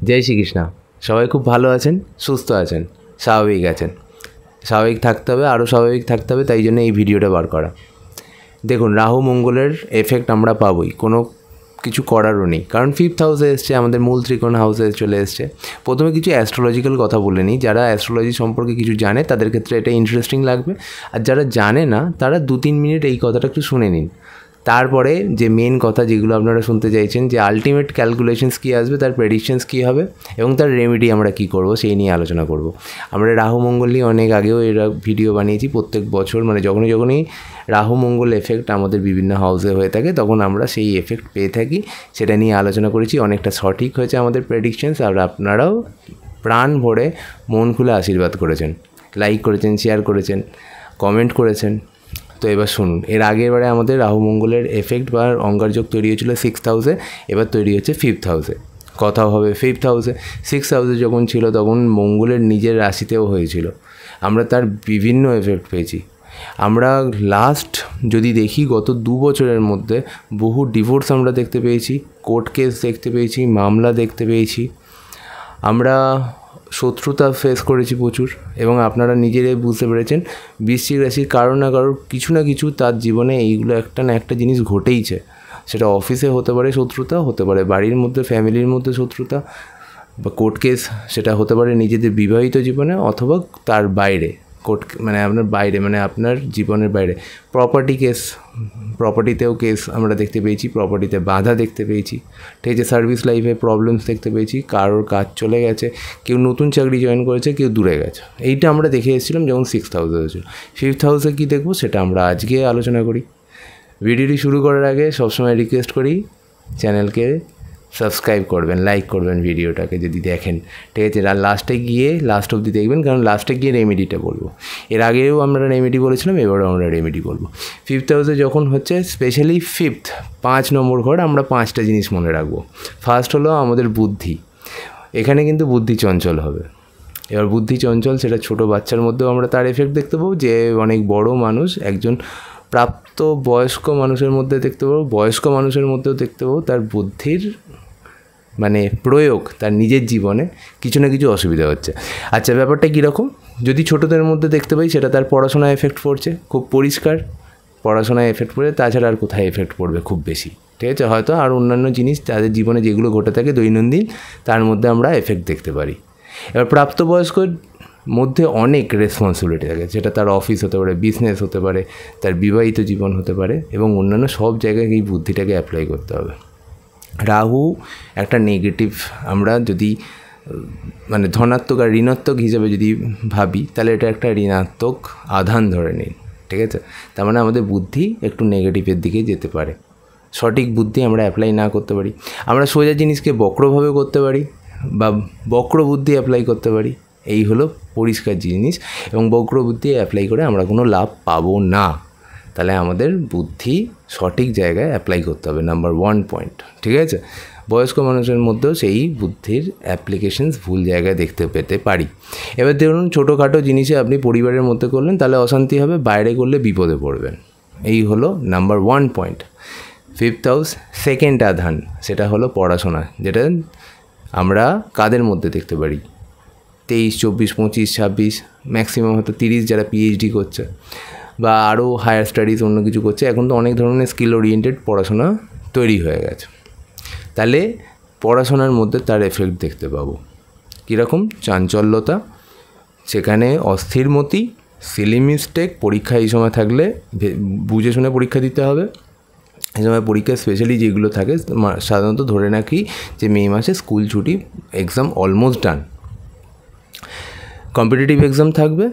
জয় শ্রীকৃষ্ণ। সবাই খুব ভালো আছেন, সুস্থ আছেন, স্বাভাবিক আছেন। স্বাভাবিক থাকতে হবে, আরও স্বাভাবিক থাকতে হবে, তাই জন্য এই ভিডিওটা বার করা। দেখুন, রাহু মঙ্গলের এফেক্ট আমরা পাবোই, কোনো কিছু করারও নেই, কারণ 5th হাউসে এসছে, আমাদের মূল ত্রিকোণ হাউসে চলে এসছে। প্রথমে কিছু অ্যাস্ট্রোলজিক্যাল কথা বলে নিই। যারা অ্যাস্ট্রোলজি সম্পর্কে কিছু জানে তাদের ক্ষেত্রে এটা ইন্টারেস্টিং লাগবে, আর যারা জানে না তারা 2-3 মিনিট এই কথাটা একটু শুনে নিন। তারপরে যে মেন কথা যেগুলো আপনারা শুনতে চাইছেন, যে আলটিমেট ক্যালকুলেশনস কী আসবে, তার প্রেডিকশনস কী হবে এবং তার রেমেডি আমরা কী করব, সেই নিয়ে আলোচনা করব। আমরা রাহু মঙ্গল নিয়ে অনেক আগেও এরা ভিডিও বানিয়েছি। প্রত্যেক বছর মানে যখনই রাহু মঙ্গল এফেক্ট আমাদের বিভিন্ন হাউসে হয়ে থাকে, তখন আমরা সেই এফেক্ট পেয়ে থাকি, সেটা নিয়ে আলোচনা করেছি। অনেকটা সঠিক হয়েছে আমাদের প্রেডিকশনস, আর আপনারাও প্রাণ ভরে মন খুলে আশীর্বাদ করেছেন, লাইক করেছেন, শেয়ার করেছেন, কমেন্ট করেছেন। তো এবার শুনুন, এর আগেরবারে আমাদের রাহু মঙ্গলের এফেক্ট বা অঙ্গারযোগ তৈরি হয়েছিল 6th হাউসে, এবার তৈরি হচ্ছে 5th হাউসে। কথাও হবে 5th হাউসে। 6th হাউসে যখন ছিল তখন মঙ্গলের নিজের রাশিতেও হয়েছিল, আমরা তার বিভিন্ন এফেক্ট পেয়েছি। আমরা লাস্ট যদি দেখি গত 2 বছরের মধ্যে বহু ডিভোর্স আমরা দেখতে পেয়েছি, কোর্ট কেস দেখতে পেয়েছি, মামলা দেখতে পেয়েছি, আমরা শত্রুতা ফেস করেছি প্রচুর। এবং আপনারা নিজেরাই বুঝতে পেরেছেন বৃশ্চিক রাশির কারো না কারোর কিছু না কিছু তার জীবনে এইগুলো একটা না একটা জিনিস ঘটেইছে। সেটা অফিসে হতে পারে শত্রুতা, হতে পারে বাড়ির মধ্যে ফ্যামিলির মধ্যে শত্রুতা বা কোর্ট কেস, সেটা হতে পারে নিজেদের বিবাহিত জীবনে অথবা তার বাইরে কোর্ট মানে আপনার বাইরে মানে আপনার জীবনের বাইরে প্রপার্টি কেস, প্রপার্টিতেও কেস আমরা দেখতে পেয়েছি, প্রপার্টিতে বাধা দেখতে পেয়েছি, ঠিক আছে। সার্ভিস লাইফে প্রবলেমস দেখতে পেয়েছি, কারোর কাজ চলে গেছে, কেউ নতুন চাকরি জয়েন করেছে, কেউ দূরে গেছে। এইটা আমরা দেখে এসেছিলাম যখন 6th হাউসে হয়েছিল। 5th হাউসে কী দেখবো সেটা আমরা আজকে আলোচনা করি। ভিডিওটি শুরু করার আগে সবসময় রিকোয়েস্ট করি চ্যানেলকে সাবস্ক্রাইব করবেন, লাইক করবেন ভিডিওটাকে যদি দেখেন, ঠিক আছে। আর লাস্ট অবধি দেখবেন, কারণ লাস্টে গিয়ে রেমেডিটা বলবো। এর আগেও আমরা রেমেডি বলেছিলাম, এবারেও আমরা রেমেডি বলবো। 5th হাউসে যখন হচ্ছে, স্পেশালি 5 নম্বর ঘর, আমরা 5টা জিনিস মনে রাখবো। ফার্স্ট হলো আমাদের বুদ্ধি। এখানে কিন্তু বুদ্ধি চঞ্চল হবে। এবার বুদ্ধি চঞ্চল, সেটা ছোটো বাচ্চার মধ্যেও আমরা তার এফেক্ট দেখতে পাবো, যে অনেক বড় মানুষ, একজন প্রাপ্ত বয়স্ক মানুষের মধ্যে দেখতে পাবো, বয়স্ক মানুষের মধ্যেও দেখতে পাবো তার বুদ্ধির মানে প্রয়োগ তার নিজের জীবনে কিছু না কিছু অসুবিধা হচ্ছে। আচ্ছা, ব্যাপারটা কীরকম? যদি ছোটোদের মধ্যে দেখতে পাই, সেটা তার পড়াশোনায় এফেক্ট পড়ছে, খুব পরিষ্কার পড়াশোনায় এফেক্ট পড়ে, তাছাড়া আর কোথায় এফেক্ট পড়বে খুব বেশি, ঠিক আছে। হয়তো আর অন্যান্য জিনিস তাদের জীবনে যেগুলো ঘটে থাকে দৈনন্দিন, তার মধ্যে আমরা এফেক্ট দেখতে পারি। এবার প্রাপ্তবয়স্কর মধ্যে অনেক রেসপন্সিবিলিটি থাকে, সেটা তার অফিস হতে পারে, বিজনেস হতে পারে, তার বিবাহিত জীবন হতে পারে, এবং অন্যান্য সব জায়গায় এই বুদ্ধিটাকে অ্যাপ্লাই করতে হবে। রাহু একটা নেগেটিভ, আমরা যদি মানে ধনাত্মক আর ঋণাত্মক হিসেবে যদি ভাবি, তাহলে এটা একটা ঋণাত্মক আধান ধরে নিন, ঠিক আছে। তার মানে আমাদের বুদ্ধি একটু নেগেটিভের দিকে যেতে পারে, সঠিক বুদ্ধি আমরা অ্যাপ্লাই না করতে পারি। আমরা সোজা জিনিসকে বক্রভাবে করতে পারি বা বক্র বুদ্ধি অ্যাপ্লাই করতে পারি, এই হলো পরিষ্কার জিনিস। এবং বক্র বুদ্ধি অ্যাপ্লাই করে আমরা কোনো লাভ পাবো না। তাহলে আমাদের বুদ্ধি সঠিক জায়গায় অ্যাপ্লাই করতে হবে, নাম্বার 1 পয়েন্ট, ঠিক আছে। বয়স্ক মানুষের মধ্যেও সেই বুদ্ধির অ্যাপ্লিকেশনস ভুল জায়গায় দেখতে পেতে পারি। এবার ধরুন ছোটোখাটো জিনিসে আপনি পরিবারের মধ্যে করলেন, তাহলে অশান্তি হবে, বাইরে করলে বিপদে পড়বেন। এই হলো number 1 point. 5th house second আধান, সেটা হলো পড়াশোনা, যেটা আমরা কাদের মধ্যে দেখতে পারি? 23, 24, 25, 26, ম্যাক্সিমাম হয়তো 30 যারা পিএইচডি করছে বা আরও হায়ার স্টাডিজ অন্য কিছু করছে। এখন তো অনেক ধরনের স্কিল ওরিয়েন্টেড পড়াশোনা তৈরি হয়ে গেছে। তাহলে পড়াশোনার মধ্যে তার এফেক্ট দেখতে পাবো। কীরকম? চাঞ্চল্যতা, সেখানে অস্থিরমতি, সিলি মিস্টেক। পরীক্ষা এই সময় থাকলে বুঝে শুনে পরীক্ষা দিতে হবে। এই সময় পরীক্ষা স্পেশালি যেগুলো থাকে, সাধারণত ধরে রাখি যে মে মাসে স্কুল ছুটি, exam almost done. Competitive exam থাকবে,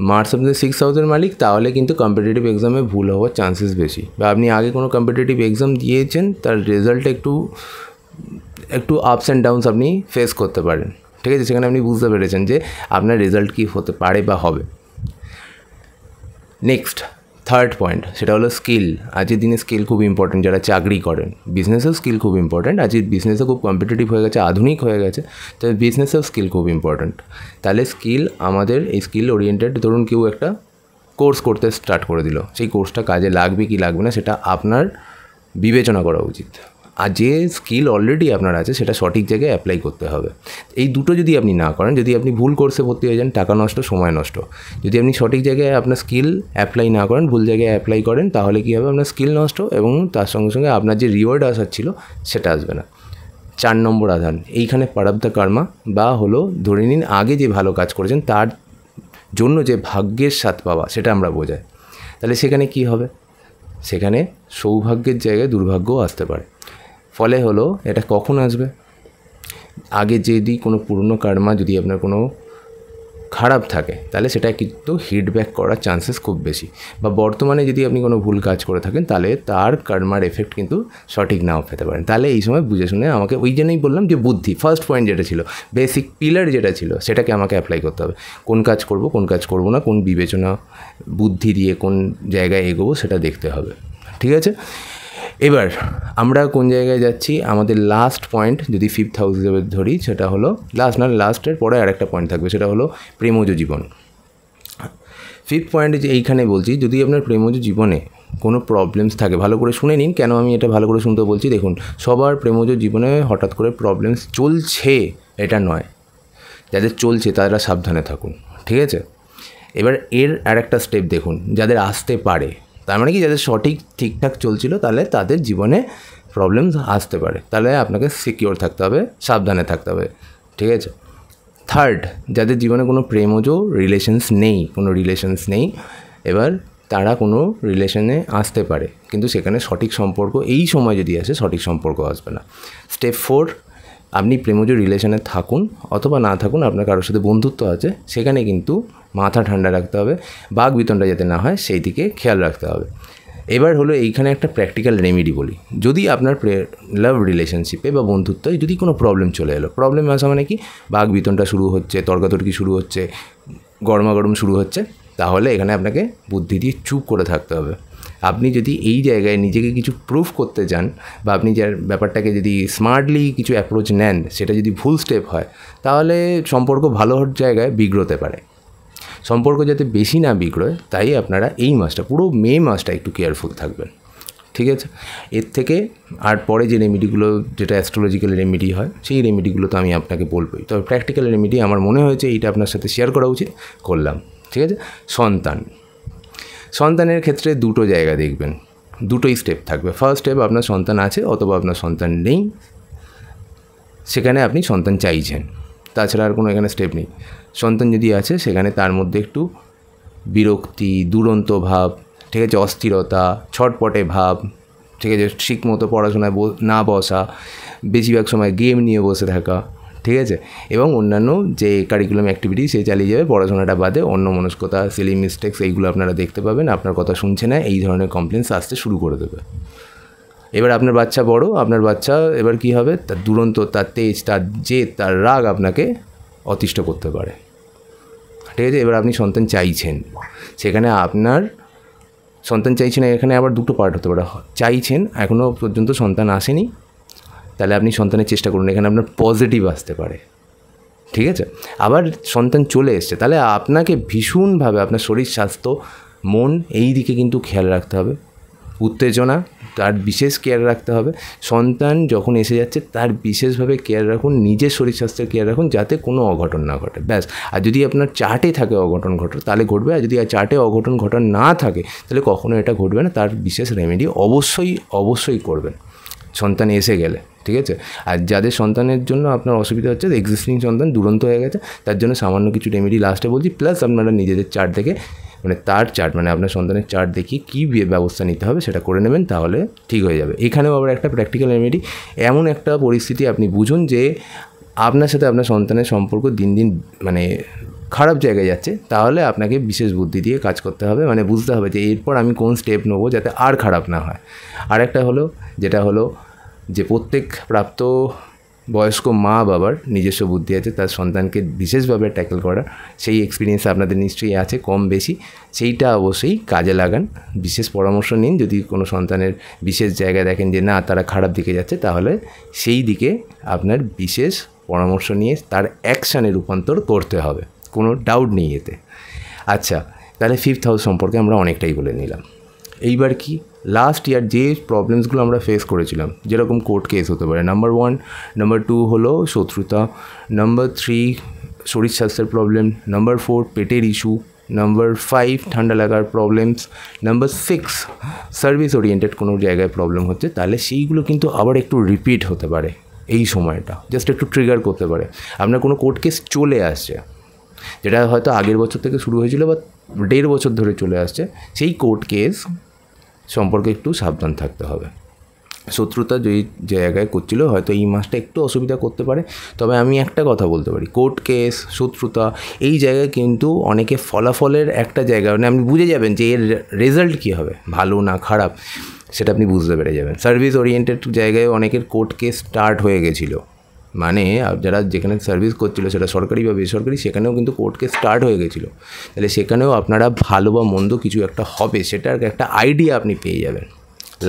মার্চ আপনাদের 6th হাউসের মালিক, তাহলে কিন্তু কম্পিটিটিভ এক্সামে ভুল হওয়ার চান্সেস বেশি। বা আপনি আগে কোনো কম্পিটিটিভ এক্সাম দিয়েছেন, তার রেজাল্টে একটু আপস অ্যান্ড ডাউনস আপনি ফেস করতে পারেন, ঠিক আছে। সেখানে আপনি বুঝতে পেরেছেন যে আপনার রেজাল্ট কী হতে পারে বা হবে। নেক্সট 3rd পয়েন্ট, সেটা হলো স্কিল। আজকের দিনে স্কিল খুব ইম্পর্টেন্ট। যারা চাকরি করেন, বিজনেসেও স্কিল খুব ইম্পর্টেন্ট। আজকের বিজনেসও খুব কম্পিটিটিভ হয়ে গেছে, আধুনিক হয়ে গেছে, তো বিজনেসেও স্কিল খুব ইম্পর্টেন্ট। তাহলে স্কিল, আমাদের এই স্কিল ওরিয়েন্টেড, ধরুন কেউ একটা কোর্স করতে স্টার্ট করে দিল, সেই কোর্সটা কাজে লাগবে কি লাগবে না সেটা আপনার বিবেচনা করা উচিত। আর যে স্কিল অলরেডি আপনার আছে সেটা সঠিক জায়গায় অ্যাপ্লাই করতে হবে। এই দুটো যদি আপনি না করেন, যদি আপনি ভুল কোর্সে ভর্তি হয়ে যান, টাকা নষ্ট, সময় নষ্ট। যদি আপনি সঠিক জায়গায় আপনার স্কিল অ্যাপ্লাই না করেন, ভুল জায়গায় অ্যাপ্লাই করেন, তাহলে কী হবে, আপনার স্কিল নষ্ট এবং তার সঙ্গে সঙ্গে আপনার যে রিওয়ার্ড আসার ছিল সেটা আসবে না। 4 নম্বর আধান, এইখানে প্রারব্ধ কর্মা বা হলো ধরে নিন আগে যে ভালো কাজ করেছেন তার জন্য যে ভাগ্যের স্বাদ পাওয়া, সেটা আমরা বোঝাই। তাহলে সেখানে কি হবে, সেখানে সৌভাগ্যের জায়গায় দুর্ভাগ্যও আসতে পারে। ফলে হলো এটা কখন আসবে, আগে যদি কোনো পুরনো কর্মা যদি আপনার কোনো খারাপ থাকে তাহলে সেটা কিন্তু হিটব্যাক করার চান্সেস খুব বেশি, বা বর্তমানে যদি আপনি কোনো ভুল কাজ করে থাকেন তাহলে তার কর্মার এফেক্ট কিন্তু সঠিক নাও পেতে পারেন। তাহলে এই সময় বুঝে শুনে আমাকে, ওই জন্যই বললাম যে বুদ্ধি, ফার্স্ট পয়েন্ট যেটা ছিল, বেসিক পিলার যেটা ছিল, সেটাকে আমাকে অ্যাপ্লাই করতে হবে। কোন কাজ করব, কোন কাজ করব না, কোন বিবেচনা বুদ্ধি দিয়ে কোন জায়গায় এগোবো সেটা দেখতে হবে। ঠিক আছে, এবার আমরা কোন জায়গায় যাচ্ছি, আমাদের লাস্ট পয়েন্ট যদি 5th হাউস হিসেবে ধরি, সেটা হলো লাস্টের পরে আরেকটা পয়েন্ট থাকবে, সেটা হলো প্রেমজ জীবন। 5th পয়েন্টে যে এইখানে বলছি, যদি আপনার প্রেমজ জীবনে কোনো প্রবলেমস থাকে, ভালো করে শুনে নিন, কেন আমি এটা ভালো করে শুনতে বলছি। দেখুন, সবার প্রেমজ জীবনে হঠাৎ করে প্রবলেমস চলছে এটা নয়, যাদের চলছে তারা সাবধানে থাকুন। ঠিক আছে, এবার এর আরেকটা স্টেপ দেখুন, যাদের আসতে পারে, তার মানে কি যাদের ঠিকঠাক চলছিল তাহলে তাদের জীবনে প্রবলেমস আসতে পারে, তাহলে আপনাকে সিকিওর থাকতে হবে, সাবধানে থাকতে হবে। ঠিক আছে, থার্ড, যাদের জীবনে কোনো প্রেমজ রিলেশনস নেই, এবার তারা কোনো রিলেশনে আসতে পারে, কিন্তু সেখানে সঠিক সম্পর্ক এই সময় যদি আসে সঠিক সম্পর্ক আসবে না। স্টেপ 4, আপনি প্রেমজ রিলেশনে থাকুন অথবা না থাকুন, আপনার কারোর সাথে বন্ধুত্ব আছে, সেখানে কিন্তু মাথা ঠান্ডা রাখতে হবে, বাক বিতণ্ডা যাতে না হয় সেই দিকে খেয়াল রাখতে হবে। এবার হলো এইখানে একটা প্র্যাকটিক্যাল রেমেডি বলি। যদি আপনার লাভ রিলেশনশিপে বা বন্ধুত্বে যদি কোনো প্রবলেম চলে এলো, প্রবলেম আসা মানে কি, বাক বিতণ্ডা শুরু হচ্ছে, তর্কাতর্কি শুরু হচ্ছে, গরমাগরম শুরু হচ্ছে, তাহলে এখানে আপনাকে বুদ্ধি দিয়ে চুপ করে থাকতে হবে। আপনি যদি এই জায়গায় নিজেকে কিছু প্রুফ করতে চান, বা আপনি যার ব্যাপারটাকে যদি স্মার্টলি কিছু অ্যাপ্রোচ নেন, সেটা যদি ভুল স্টেপ হয়, তাহলে সম্পর্ক ভালো হওয়ার জায়গায় বিগড়তে পারে। সম্পর্ক যাতে বেশি না বিগড়ে, তাই আপনারা এই মাসটা, পুরো মে মাসটা একটু কেয়ারফুল থাকবেন। ঠিক আছে, এর থেকে আর পরে যে রেমেডিগুলো, যেটা অ্যাস্ট্রোলজিক্যাল রেমেডি হয়, সেই রেমেডিগুলো তো আমি আপনাকে বলবোই, তবে প্র্যাকটিক্যাল রেমেডি আমার মনে হয়েছে এইটা আপনার সাথে শেয়ার করা উচিত, করলাম। ঠিক আছে, সন্তানের ক্ষেত্রে দুটো জায়গা দেখবেন, দুটোই স্টেপ থাকবে। ফার্স্ট স্টেপ, আপনার সন্তান আছে অথবা আপনার সন্তান নেই, সেখানে আপনি সন্তান চাইছেন, তাছাড়া আর কোনো এখানে স্টেপ নেই। সন্তান যদি আছে, সেখানে তার মধ্যে একটু বিরক্তি, দুরন্ত ভাব, ঠিক আছে, অস্থিরতা, ছটপটে ভাব, ঠিক আছে, ঠিক মতো পড়াশোনায় না বসা, বেশিরভাগ সময় গেম নিয়ে বসে থাকা, ঠিক আছে, এবং অন্যান্য যে কারিকুলাম অ্যাক্টিভিটি সে চালিয়ে যাবে, পড়াশোনাটা বাদে অন্য মনস্কতা, সিলি মিস্টেক্স, এইগুলো আপনারা দেখতে পাবেন, আপনার কথা শুনছে না, এই ধরনের কমপ্লেন্স আসতে শুরু করে দেবে। এবার আপনার বাচ্চা বড়, আপনার বাচ্চা এবার কী হবে, তার দুরন্ত, তার তেজ, তার জেদ, তার রাগ আপনাকে অতিষ্ঠ করতে পারে। ঠিক আছে, এবার আপনি সন্তান চাইছেন, সেখানে আপনার সন্তান চাইছেন, এখানে আবার দুটো পার্ট হতে পারে। চাইছেন, এখনও পর্যন্ত সন্তান আসেনি, তাহলে আপনি সন্তানের চেষ্টা করুন, এখানে আপনার পজিটিভ আসতে পারে। ঠিক আছে, আবার সন্তান চলে এসছে, তাহলে আপনাকে ভীষণভাবে আপনার শরীর স্বাস্থ্য, মন, এই দিকে কিন্তু খেয়াল রাখতে হবে। উত্তেজনা, তার বিশেষ কেয়ার রাখতে হবে। সন্তান যখন এসে যাচ্ছে তার বিশেষভাবে কেয়ার রাখুন, নিজের শরীর স্বাস্থ্যের কেয়ার রাখুন, যাতে কোনো অঘটন না ঘটে, ব্যাস। আর যদি আপনার চার্টে থাকে অঘটন ঘটে, তাহলে ঘটবে, আর যদি চার্টে অঘটন ঘটন না থাকে, তাহলে কখনো এটা ঘটবে না। তার বিশেষ রেমেডি অবশ্যই করবেন সন্তান এসে গেলে। ঠিক আছে, আর যাদের সন্তানের জন্য আপনার অসুবিধা হচ্ছে, এক্সিস্টিং সন্তান দুরন্ত হয়ে গেছে, তার জন্য সামান্য কিছু রেমেডি লাস্টে বলছি, প্লাস আপনারা নিজেদের চার্ট দেখে, মানে তার চার্ট, মানে আপনার সন্তানের চার্ট দেখিয়ে কী ব্যবস্থা নিতে হবে সেটা করে নেবেন, তাহলে ঠিক হয়ে যাবে। এখানেও আবার একটা প্র্যাকটিক্যাল রেমেডি, এমন একটা পরিস্থিতি আপনি বুঝুন যে আপনার সাথে আপনার সন্তানের সম্পর্ক দিন দিন মানে খারাপ জায়গায় যাচ্ছে, তাহলে আপনাকে বিশেষ বুদ্ধি দিয়ে কাজ করতে হবে, মানে বুঝতে হবে যে এরপর আমি কোন স্টেপ নেবো যাতে আর খারাপ না হয়। আর একটা হলো, যেটা হলো যে প্রত্যেক প্রাপ্ত বয়স্ক মা বাবার নিজস্ব বুদ্ধি আছে তার সন্তানকে বিশেষভাবে ট্যাকল করা, সেই এক্সপিরিয়েন্স আপনাদের নিশ্চয়ই আছে কম বেশি, সেইটা অবশ্যই কাজে লাগান, বিশেষ পরামর্শ নিন। যদি কোনো সন্তানের বিশেষ জায়গায় দেখেন যে না তারা খারাপ দিকে যাচ্ছে, তাহলে সেই দিকে আপনার বিশেষ পরামর্শ নিয়ে তার অ্যাকশানে রূপান্তর করতে হবে, কোনো ডাউট নেই এতে। আচ্ছা, তাহলে 5th হাউস সম্পর্কে আমরা অনেকটাই বলে নিলাম। এইবার কি লাস্ট ইয়ার যে প্রবলেমসগুলো আমরা ফেস করেছিলাম, যেরকম কোর্ট কেস হতে পারে, নাম্বার 1, নাম্বার 2 হলো শত্রুতা, নাম্বার 3 শরীর স্বাস্থ্যের প্রবলেম, নাম্বার 4 পেটের ইস্যু, নাম্বার 5 ঠান্ডা লাগার প্রবলেমস, নাম্বার 6 সার্ভিস ওরিয়েন্টেড কোনো জায়গায় প্রবলেম হচ্ছে, তাহলে সেইগুলো কিন্তু আবার একটু রিপিট হতে পারে। এই সময়টা জাস্ট একটু ট্রিগার করতে পারে। আপনার কোনো কোর্ট কেস চলে আসছে, যেটা হয়তো আগের বছর থেকে শুরু হয়েছিল বা 1.5 বছর ধরে চলে আসছে, সেই কোর্ট কেস সম্পর্কে একটু সাবধান থাকতে হবে। শত্রুতা যেই জায়গায় করছিল হয়তো এই মাসটা একটু অসুবিধা করতে পারে, তবে আমি একটা কথা বলতে পারি, কোর্ট কেস, শত্রুতা এই জায়গায় কিন্তু অনেকে ফলাফলের একটা জায়গা, মানে আপনি বুঝে যাবেন যে এর রেজাল্ট কী হবে, ভালো না খারাপ, সেটা আপনি বুঝতে পেরে যাবেন। সার্ভিস ওরিয়েন্টেড জায়গায় অনেকের কোর্ট কেস স্টার্ট হয়ে গেছিলো, মানে যারা যেখানে সার্ভিস করছিল সেটা সরকারি বা বেসরকারি, সেখানেও কিন্তু কোর্ট কেস স্টার্ট হয়ে গেছিলো, তাহলে সেখানেও আপনারা ভালো বা মন্দ কিছু একটা হবে সেটার একটা আইডিয়া আপনি পেয়ে যাবেন।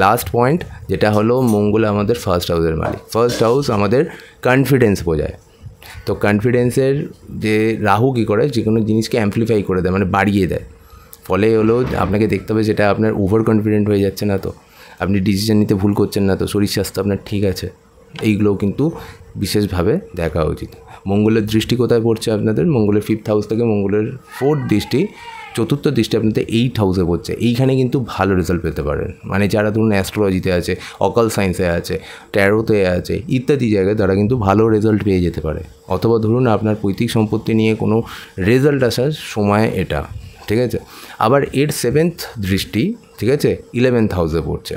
লাস্ট পয়েন্ট যেটা হলো, মঙ্গল আমাদের ফার্স্ট হাউসের মালিক। ফার্স্ট হাউস আমাদের কনফিডেন্স বোঝায়, তো কনফিডেন্সের যে রাহু কী করে, যে কোনো জিনিসকে অ্যাম্পলিফাই করে দেয়, মানে বাড়িয়ে দেয়। ফলে হলো আপনাকে দেখতে হবে যেটা আপনার ওভার কনফিডেন্ট হয়ে যাচ্ছে না, তো আপনি ডিসিশন নিতে ভুল করছেন না, তো শরীর স্বাস্থ্য আপনার ঠিক আছে, এইগুলোও কিন্তু বিশেষভাবে দেখা উচিত। মঙ্গলের দৃষ্টি কোথায় পড়ছে আপনাদের, মঙ্গলের 5th হাউস থেকে মঙ্গলের 4th দৃষ্টি, 4th দৃষ্টি আপনাদের 8th হাউসে পড়ছে। এইখানে কিন্তু ভালো রেজাল্ট পেতে পারেন, মানে যারা ধরুন অ্যাস্ট্রোলজিতে আছে, অকাল সায়েন্সে আছে, ট্যারোতে আছে ইত্যাদি জায়গায় তারা কিন্তু ভালো রেজাল্ট পেয়ে যেতে পারে। অথবা ধরুন আপনার পৈতৃক সম্পত্তি নিয়ে কোনো রেজাল্ট আসার সময় এটা, ঠিক আছে। আবার এর 7th দৃষ্টি, ঠিক আছে, 11th হাউসে পড়ছে,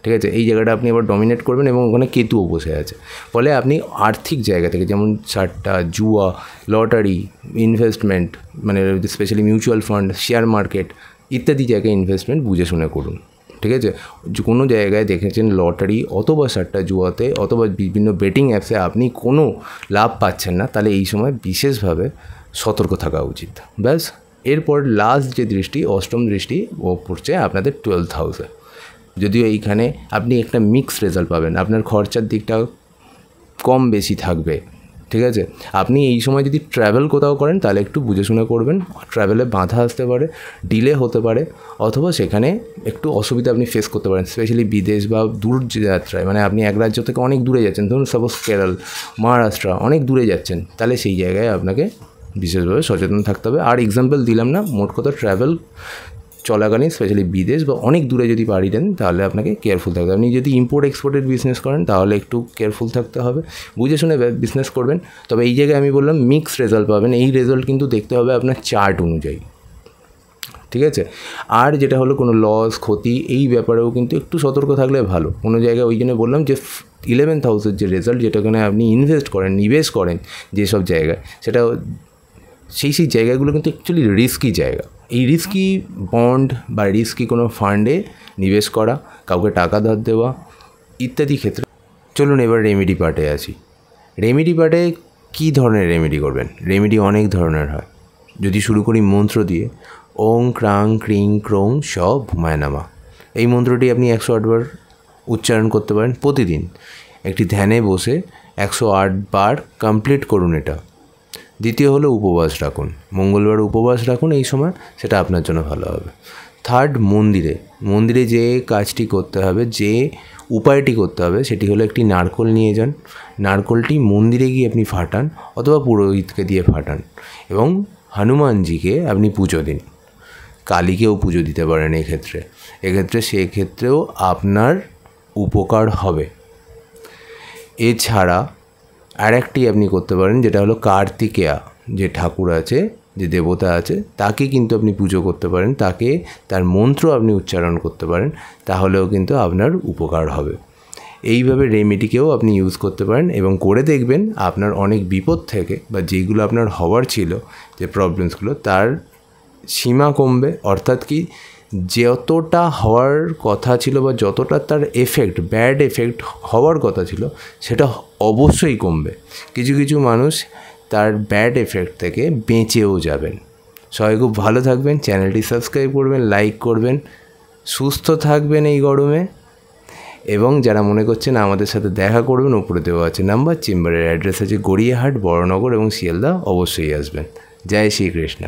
ঠিক আছে। এই জায়গাটা আপনি আবার ডমিনেট করবেন এবং ওখানে কেতুও বসে আছে, ফলে আপনি আর্থিক জায়গা থেকে, যেমন সাট্টা, জুয়া, লটারি, ইনভেস্টমেন্ট, মানে specially mutual fund, share market ইত্যাদি জায়গায় ইনভেস্টমেন্ট বুঝে শুনে করুন, ঠিক আছে। কোনো জায়গায় দেখেছেন লটারি অথবা সাট্টা, জুয়াতে অথবা বিভিন্ন বেটিং অ্যাপসে আপনি কোনো লাভ পাচ্ছেন না, তাহলে এই সময় বিশেষভাবে সতর্ক থাকা উচিত। ব্যাস, এরপর লাস্ট যে দৃষ্টি, 8ম দৃষ্টি, ও পড়ছে আপনাদের 12th হাউসে। যদিও এইখানে আপনি একটা মিক্সড রেজাল্ট পাবেন, আপনার খরচার দিকটা কম বেশি থাকবে, ঠিক আছে। আপনি এই সময় যদি ট্রাভেল কোথাও করেন তাহলে একটু বুঝে শুনে করবেন, ট্রাভেলে বাধা আসতে পারে, ডিলে হতে পারে, অথবা সেখানে একটু অসুবিধা আপনি ফেস করতে পারেন, স্পেশালি বিদেশ বা দূর যাত্রায়, মানে আপনি এক রাজ্য থেকে অনেক দূরে যাচ্ছেন, ধরুন সাপোজ কেরল, মহারাষ্ট্র, অনেক দূরে যাচ্ছেন, তাহলে সেই জায়গায় আপনাকে বিশেষভাবে সচেতন থাকতে হবে। আর এক্সাম্পল দিলাম না, মোট কথা ট্রাভেল চলাকালীন স্পেশালি বিদেশ বা অনেক দূরে যদি পাড়ি দেন তাহলে আপনাকে কেয়ারফুল থাকতে হবে। আপনি যদি ইম্পোর্ট এক্সপোর্টের বিজনেস করেন তাহলে একটু কেয়ারফুল থাকতে হবে, বুঝে শুনে বিজনেস করবেন। তবে এই জায়গায় আমি বললাম মিক্সড রেজাল্ট পাবেন, এই রেজাল্ট কিন্তু দেখতে হবে আপনার চার্ট অনুযায়ী, ঠিক আছে। আর যেটা হলো কোনো লস, ক্ষতি, এই ব্যাপারেও কিন্তু একটু সতর্ক থাকলে ভালো। কোনো জায়গায় ওই জন্য বললাম যে 11th হাউসের যে রেজাল্ট, যেটাখানে আপনি ইনভেস্ট করেন, নিবেশ করেন যেসব জায়গায়, সেটা সেই জায়গাগুলো কিন্তু অ্যাকচুয়ালি রিস্কি জায়গা। এই রিস্কি বন্ড বা রিস্কি কোনো ফান্ডে নিবেশ করা, কাউকে টাকা ধার দেওয়া ইত্যাদি ক্ষেত্রে। চলুন এবার রেমেডি পার্টে আসি। রেমেডি পার্টে কী ধরনের রেমেডি করবেন? রেমেডি অনেক ধরনের হয়। যদি শুরু করি মন্ত্র দিয়ে, ওং ক্রাং ক্রিং ক্রোং শ ভূমায় নামা, এই মন্ত্রটি আপনি 108 বার উচ্চারণ করতে পারেন প্রতিদিন। একটি ধ্যানে বসে 108 বার কমপ্লিট করুন এটা। দ্বিতীয় হলো উপবাস রাখুন, মঙ্গলবার উপবাস রাখুন এই সময়, সেটা আপনার জন্য ভালো হবে। থার্ড, মন্দিরে যে কাজটি করতে হবে, যে উপায়টি করতে হবে, সেটি হলো একটি নারকোল নিয়ে যান, নারকোলটি মন্দিরে গিয়ে আপনি ফাটান অথবা পুরোহিতকে দিয়ে ফাটান এবং হনুমানজিকে আপনি পুজো দিন। কালীকেও পুজো দিতে পারেন এক্ষেত্রে সেক্ষেত্রেও আপনার উপকার হবে। এছাড়া আর একটি আপনি করতে পারেন, যেটা হলো কার্তিকেয়া, যে ঠাকুর আছে, যে দেবতা আছে, তাকে কিন্তু আপনি পুজো করতে পারেন, তাকে তার মন্ত্র আপনি উচ্চারণ করতে পারেন, তাহলেও কিন্তু আপনার উপকার হবে। এইভাবে রেমেডিকেও আপনি ইউজ করতে পারেন এবং করে দেখবেন আপনার অনেক বিপদ থেকে বা যেগুলো আপনার হওয়ার ছিল, যে প্রবলেমসগুলো, তার সীমা কমবে। অর্থাৎ কি, যতটা হওয়ার কথা ছিল বা যতটা তার এফেক্ট, ব্যাড এফেক্ট হওয়ার কথা ছিল, সেটা অবশ্যই কমবে। কিছু মানুষ তার ব্যাড এফেক্ট থেকে বেঁচেও যাবেন। সবাই খুব ভালো থাকবেন, চ্যানেলটি সাবস্ক্রাইব করবেন, লাইক করবেন, সুস্থ থাকবেন এই গরমে। এবং যারা মনে করছেন আমাদের সাথে দেখা করবেন, উপরে দেওয়া আছে নাম্বার, চেম্বারের অ্যাড্রেস আছে গড়িয়াহাট, বড়নগর এবং শিয়ালদা, অবশ্যই আসবেন। জয় শ্রীকৃষ্ণ।